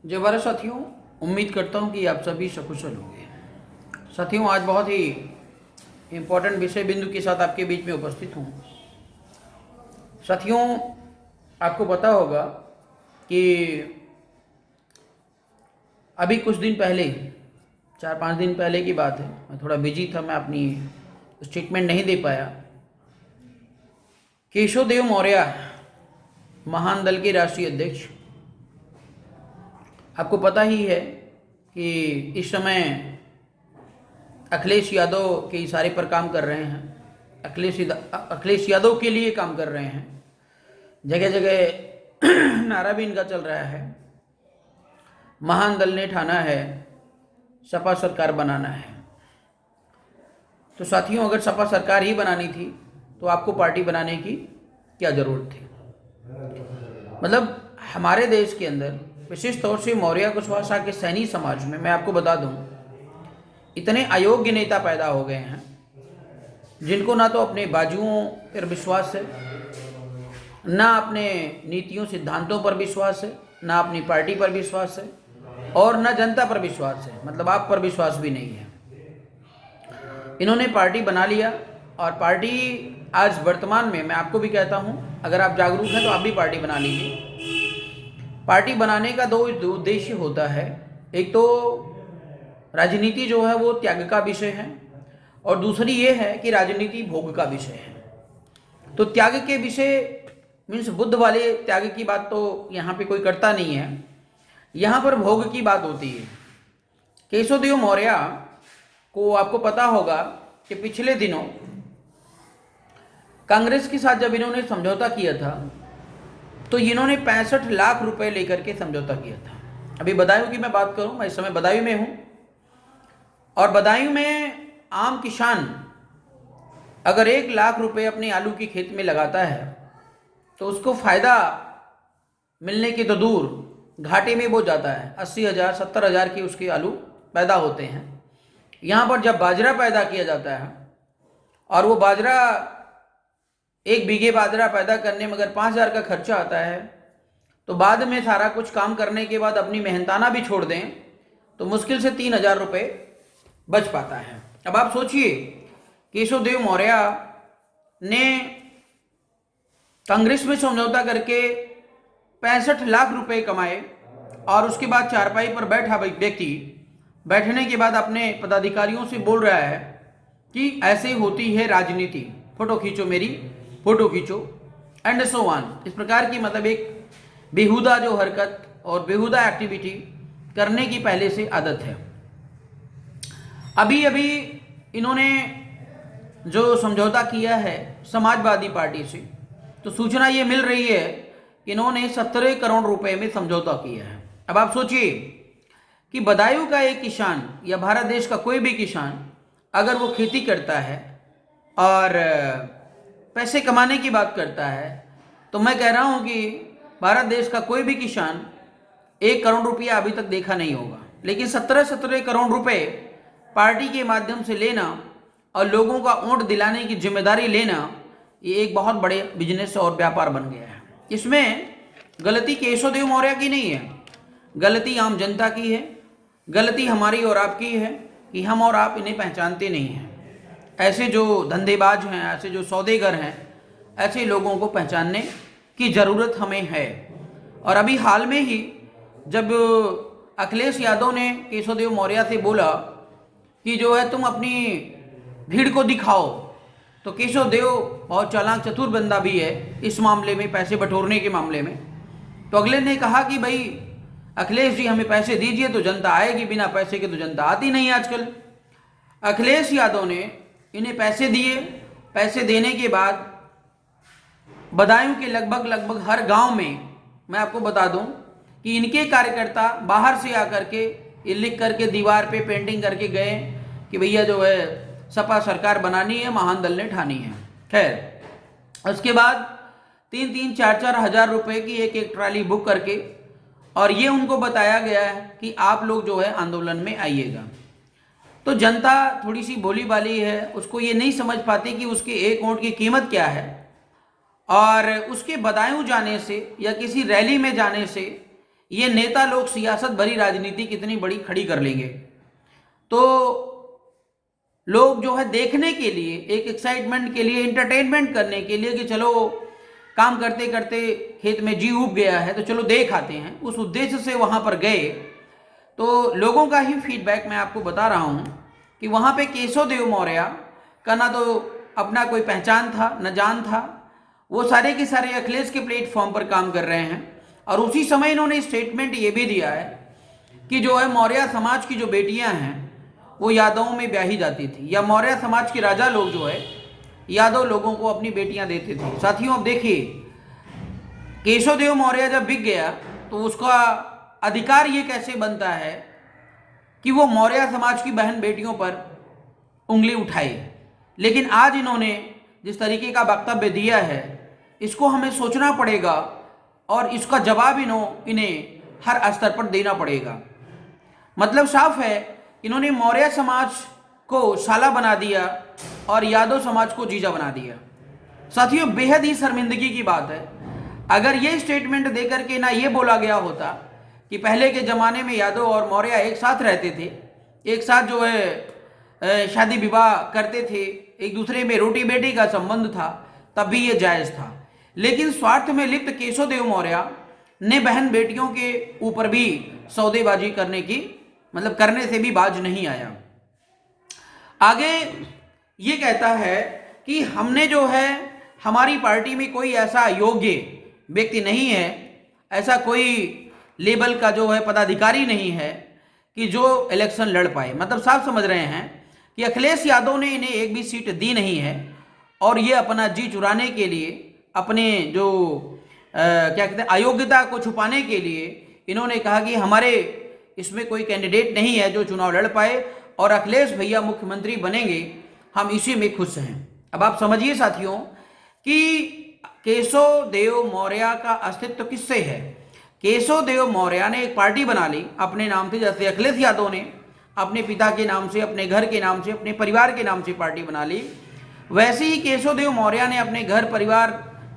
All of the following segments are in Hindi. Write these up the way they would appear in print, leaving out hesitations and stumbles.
जय भारत साथियों, उम्मीद करता हूँ कि आप सभी सकुशल होंगे। साथियों, आज बहुत ही इम्पोर्टेंट विषय बिंदु के साथ आपके बीच में उपस्थित हूँ। साथियों, आपको पता होगा कि अभी कुछ दिन पहले 4-5 दिन पहले की बात है, मैं थोड़ा बिजी था, मैं अपनी स्टेटमेंट नहीं दे पाया। केशव देव मौर्य, महान दल के राष्ट्रीय अध्यक्ष, आपको पता ही है कि इस समय अखिलेश यादव के इशारे पर काम कर रहे हैं। अखिलेश यादव के लिए काम कर रहे हैं। जगह जगह नारा भी इनका चल रहा है, महान दल ने ठाना है सपा सरकार बनाना है। तो साथियों, अगर सपा सरकार ही बनानी थी तो आपको पार्टी बनाने की क्या ज़रूरत थी? मतलब हमारे देश के अंदर, विशेष तौर से मौर्य कुशवाहा के सैनी समाज में, मैं आपको बता दूं, इतने अयोग्य नेता पैदा हो गए हैं जिनको ना तो अपने बाजुओं पर विश्वास है, ना अपने नीतियों सिद्धांतों पर विश्वास है, ना अपनी पार्टी पर विश्वास है और ना जनता पर विश्वास है। मतलब आप पर विश्वास भी नहीं है। इन्होंने पार्टी बना लिया और पार्टी आज वर्तमान में, मैं आपको भी कहता हूं, अगर आप जागरूक हैं तो आप भी पार्टी बना लीजिए। पार्टी बनाने का दो उद्देश्य होता है। एक तो राजनीति जो है वो त्याग का विषय है और दूसरी ये है कि राजनीति भोग का विषय है। तो त्याग के विषय मीन्स बुद्ध वाले त्याग की बात तो यहाँ पे कोई करता नहीं है, यहाँ पर भोग की बात होती है। केशव देव मौर्य को आपको पता होगा कि पिछले दिनों कांग्रेस के साथ जब इन्होंने समझौता किया था तो इन्होंने 65 लाख रुपए लेकर के समझौता किया था। अभी बदायूं की मैं बात करूं, मैं इस समय बदायूं में हूं और बदायूं में आम किसान अगर 1 लाख रुपए अपने आलू की खेत में लगाता है तो उसको फायदा मिलने की तो दूर, घाटे में वो जाता है। 80,000 70,000 के उसके आलू पैदा होते हैं। यहाँ पर जब बाजरा पैदा किया जाता है और वो बाजरा, 1 बीघे बाजरा पैदा करने में अगर 5,000 का खर्चा आता है तो बाद में सारा कुछ काम करने के बाद अपनी मेहनताना भी छोड़ दें तो मुश्किल से 3,000 रुपये बच पाता है। अब आप सोचिए, केशव देव मौर्य ने कांग्रेस में समझौता करके 65 लाख रुपए कमाए और उसके बाद चारपाई पर बैठा व्यक्ति बैठने के बाद अपने पदाधिकारियों से बोल रहा है कि ऐसे होती है राजनीति, फोटो खींचो मेरी, फोटो खींचो एंड सो ऑन। इस प्रकार की मतलब एक बेहुदा जो हरकत और बेहुदा एक्टिविटी करने की पहले से आदत है। अभी अभी इन्होंने जो समझौता किया है समाजवादी पार्टी से, तो सूचना ये मिल रही है कि इन्होंने 17 करोड़ रुपए में समझौता किया है। अब आप सोचिए कि बदायूं का एक किसान या भारत देश का कोई भी किसान अगर वो खेती करता है और पैसे कमाने की बात करता है तो मैं कह रहा हूं कि भारत देश का कोई भी किसान 1 करोड़ रुपया अभी तक देखा नहीं होगा। लेकिन 17 करोड़ रुपए पार्टी के माध्यम से लेना और लोगों का वोट दिलाने की जिम्मेदारी लेना, ये एक बहुत बड़े बिजनेस और व्यापार बन गया है। इसमें गलती केशव देव मौर्य की नहीं है, गलती आम जनता की है, गलती हमारी और आपकी है कि हम और आप इन्हें पहचानते नहीं हैं। ऐसे जो धंधेबाज हैं, ऐसे जो सौदेगर हैं, ऐसे लोगों को पहचानने की ज़रूरत हमें है। और अभी हाल में ही जब अखिलेश यादव ने केशव देव मौर्य से बोला कि जो है तुम अपनी भीड़ को दिखाओ, तो केशव देव बहुत चालाक चतुर बंदा भी है इस मामले में, पैसे बटोरने के मामले में। तो अगले ने कहा कि भाई अखिलेश जी हमें पैसे दीजिए तो जनता आएगी, बिना पैसे के तो जनता आती नहीं आजकल। अखिलेश यादव ने इन्हें पैसे दिए। पैसे देने के बाद बदायूं के लगभग हर गांव में, मैं आपको बता दूं कि इनके कार्यकर्ता बाहर से आकर के ये लिख करके दीवार पे पेंटिंग करके गए कि भैया जो है सपा सरकार बनानी है, महान दल ने ठानी है। खैर, उसके बाद 3-3 4-4 हज़ार रुपए की एक ट्राली बुक करके और ये उनको बताया गया है कि आप लोग जो है आंदोलन में आइएगा। तो जनता थोड़ी सी भोली भाली है, उसको ये नहीं समझ पाती कि उसके 1 वोट की कीमत क्या है और उसके बदायूं जाने से या किसी रैली में जाने से ये नेता लोग सियासत भरी राजनीति कितनी बड़ी खड़ी कर लेंगे। तो लोग जो है देखने के लिए, एक एक्साइटमेंट के लिए, एंटरटेनमेंट करने के लिए कि चलो काम करते करते खेत में जी उब गया है तो चलो देख आते हैं, उस उद्देश्य से वहाँ पर गए। तो लोगों का ही फीडबैक मैं आपको बता रहा हूँ कि वहाँ पे केशव देव मौर्य का ना तो अपना कोई पहचान था न जान था, वो सारे के सारे अखिलेश के प्लेटफॉर्म पर काम कर रहे हैं। और उसी समय इन्होंने स्टेटमेंट ये भी दिया है कि जो है मौर्य समाज की जो बेटियां हैं वो यादवों में ब्याही जाती थी, या मौर्य समाज के राजा लोग जो है यादव लोगों को अपनी बेटियां देते थे। साथियों अब देखिए, केशव देव मौर्य जब बिक गया तो उसका अधिकार ये कैसे बनता है कि वो मौर्य समाज की बहन बेटियों पर उंगली उठाए। लेकिन आज इन्होंने जिस तरीके का वक्तव्य दिया है इसको हमें सोचना पड़ेगा और इसका जवाब इन्हें हर स्तर पर देना पड़ेगा। मतलब साफ है, इन्होंने मौर्य समाज को साला बना दिया और यादव समाज को जीजा बना दिया। साथियों बेहद ही शर्मिंदगी की बात है। अगर ये स्टेटमेंट देकर के ना ये बोला गया होता कि पहले के ज़माने में यादव और मौर्य एक साथ रहते थे, एक साथ जो है शादी विवाह करते थे, एक दूसरे में रोटी बेटी का संबंध था, तब भी ये जायज़ था। लेकिन स्वार्थ में लिप्त केशव देव मौर्य ने बहन बेटियों के ऊपर भी सौदेबाजी करने से भी बाज नहीं आया। आगे ये कहता है कि हमने जो है हमारी पार्टी में कोई ऐसा योग्य व्यक्ति नहीं है, ऐसा कोई लेवल का जो है पदाधिकारी नहीं है कि जो इलेक्शन लड़ पाए। मतलब साफ समझ रहे हैं कि अखिलेश यादव ने इन्हें एक भी सीट दी नहीं है और ये अपना जी चुराने के लिए, अपने जो क्या कहते हैं अयोग्यता को छुपाने के लिए इन्होंने कहा कि हमारे इसमें कोई कैंडिडेट नहीं है जो चुनाव लड़ पाए और अखिलेश भैया मुख्यमंत्री बनेंगे, हम इसी में खुश हैं। अब आप समझिए साथियों कि केशव देव मौर्य का अस्तित्व किससे है। केशव देव मौर्य ने एक पार्टी बना ली अपने नाम से, जैसे अखिलेश यादव ने अपने पिता के नाम से, अपने घर के नाम से, अपने परिवार के नाम से पार्टी बना ली, वैसे ही केशव देव मौर्य ने अपने घर परिवार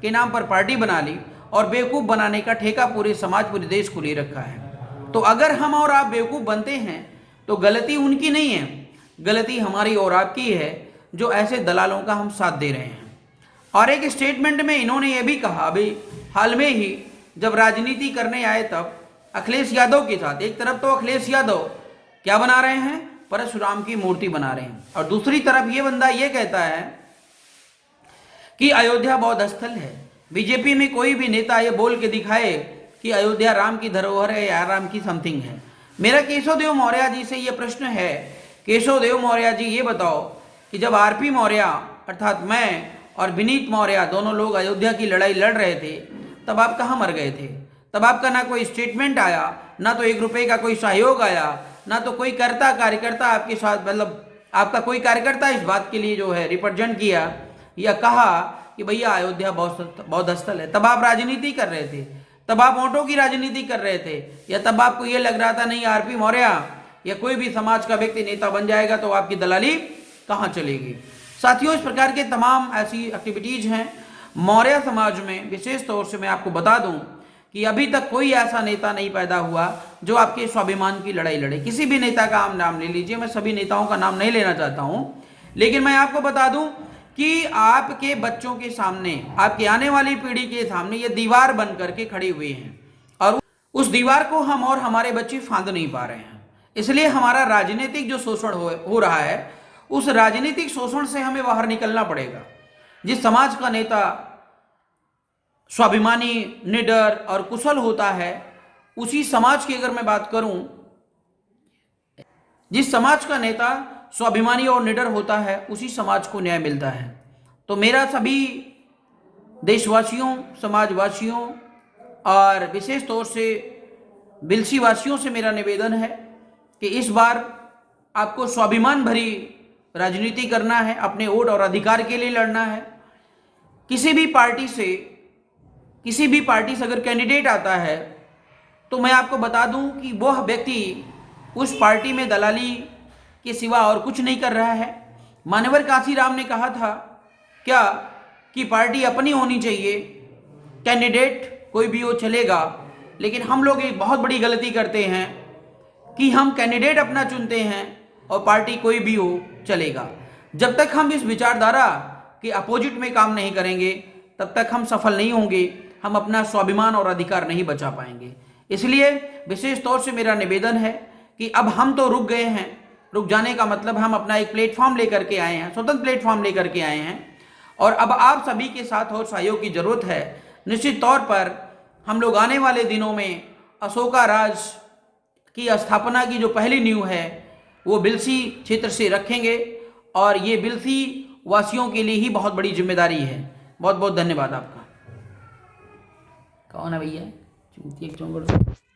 के नाम पर पार्टी बना ली और बेवकूफ़ बनाने का ठेका पूरे समाज, पूरे देश को ले रखा है। तो अगर हम और आप बेवकूफ़ बनते हैं तो गलती उनकी नहीं है, गलती हमारी और आपकी है जो ऐसे दलालों का हम साथ दे रहे हैं। और एक स्टेटमेंट में इन्होंने ये भी कहा, अभी हाल में ही जब राजनीति करने आए तब अखिलेश यादव के साथ, एक तरफ तो अखिलेश यादव क्या बना रहे हैं, परशुराम की मूर्ति बना रहे हैं, और दूसरी तरफ ये बंदा ये कहता है कि अयोध्या बौद्ध स्थल है। बीजेपी में कोई भी नेता ये बोल के दिखाए कि अयोध्या राम की धरोहर है या राम की समथिंग है। मेरा केशव देव मौर्य जी से ये प्रश्न है, केशव देव मौर्य जी ये बताओ कि जब आरपी मौर्य अर्थात मैं और विनीत मौर्य दोनों लोग अयोध्या की लड़ाई लड़ रहे थे तब आप कहाँ मर गए थे? तब आपका ना कोई स्टेटमेंट आया, ना तो 1 रुपये का कोई सहयोग आया, ना तो कोई कार्यकर्ता आपके साथ, मतलब आपका कोई कार्यकर्ता इस बात के लिए जो है रिप्रेजेंट किया या कहा कि भैया अयोध्या बौद्ध स्थल है। तब आप राजनीति कर रहे थे, तब आप वोटों की राजनीति कर रहे थे, या तब आपको ये लग रहा था नहीं आरपी मौर्य या कोई भी समाज का व्यक्ति नेता बन जाएगा तो आपकी दलाली कहाँ चलेगी। साथियों इस प्रकार के तमाम ऐसी एक्टिविटीज हैं मौर्य समाज में। विशेष तौर से मैं आपको बता दूं कि अभी तक कोई ऐसा नेता नहीं पैदा हुआ जो आपके स्वाभिमान की लड़ाई लड़े। किसी भी नेता का आप नाम ले लीजिए, मैं सभी नेताओं का नाम नहीं लेना चाहता हूं, लेकिन मैं आपको बता दूं कि आपके बच्चों के सामने, आपकी आने वाली पीढ़ी के सामने ये दीवार बन करके खड़ी हुई है और उस दीवार को हम और हमारे बच्चे फांद नहीं पा रहे हैं। इसलिए हमारा राजनीतिक जो शोषण हो रहा है, उस राजनीतिक शोषण से हमें बाहर निकलना पड़ेगा। जिस समाज का नेता स्वाभिमानी, निडर और कुशल होता है, उसी समाज की अगर मैं बात करूं, जिस समाज का नेता स्वाभिमानी और निडर होता है उसी समाज को न्याय मिलता है। तो मेरा सभी देशवासियों, समाजवासियों और विशेष तौर से बिलसी वासियों से मेरा निवेदन है कि इस बार आपको स्वाभिमान भरी राजनीति करना है, अपने वोट और अधिकार के लिए लड़ना है। किसी भी पार्टी से अगर कैंडिडेट आता है तो मैं आपको बता दूं कि वह व्यक्ति उस पार्टी में दलाली के सिवा और कुछ नहीं कर रहा है। मान्यवर कांशीराम ने कहा था क्या कि पार्टी अपनी होनी चाहिए, कैंडिडेट कोई भी हो चलेगा, लेकिन हम लोग एक बहुत बड़ी गलती करते हैं कि हम कैंडिडेट अपना चुनते हैं और पार्टी कोई भी हो चलेगा। जब तक हम इस विचारधारा के अपोजिट में काम नहीं करेंगे तब तक हम सफल नहीं होंगे, हम अपना स्वाभिमान और अधिकार नहीं बचा पाएंगे। इसलिए विशेष तौर से मेरा निवेदन है कि अब हम तो रुक गए हैं, रुक जाने का मतलब हम अपना एक प्लेटफॉर्म लेकर के आए हैं, स्वतंत्र प्लेटफॉर्म लेकर के आए हैं और अब आप सभी के साथ और सहयोग की जरूरत है। निश्चित तौर पर हम लोग आने वाले दिनों में अशोका राज की स्थापना की जो पहली नींव है वो बिलसी क्षेत्र से रखेंगे और ये बिलसी वासियों के लिए ही बहुत बड़ी जिम्मेदारी है। बहुत बहुत धन्यवाद आपका। कौन है भैया? चूतिया चोंगड़।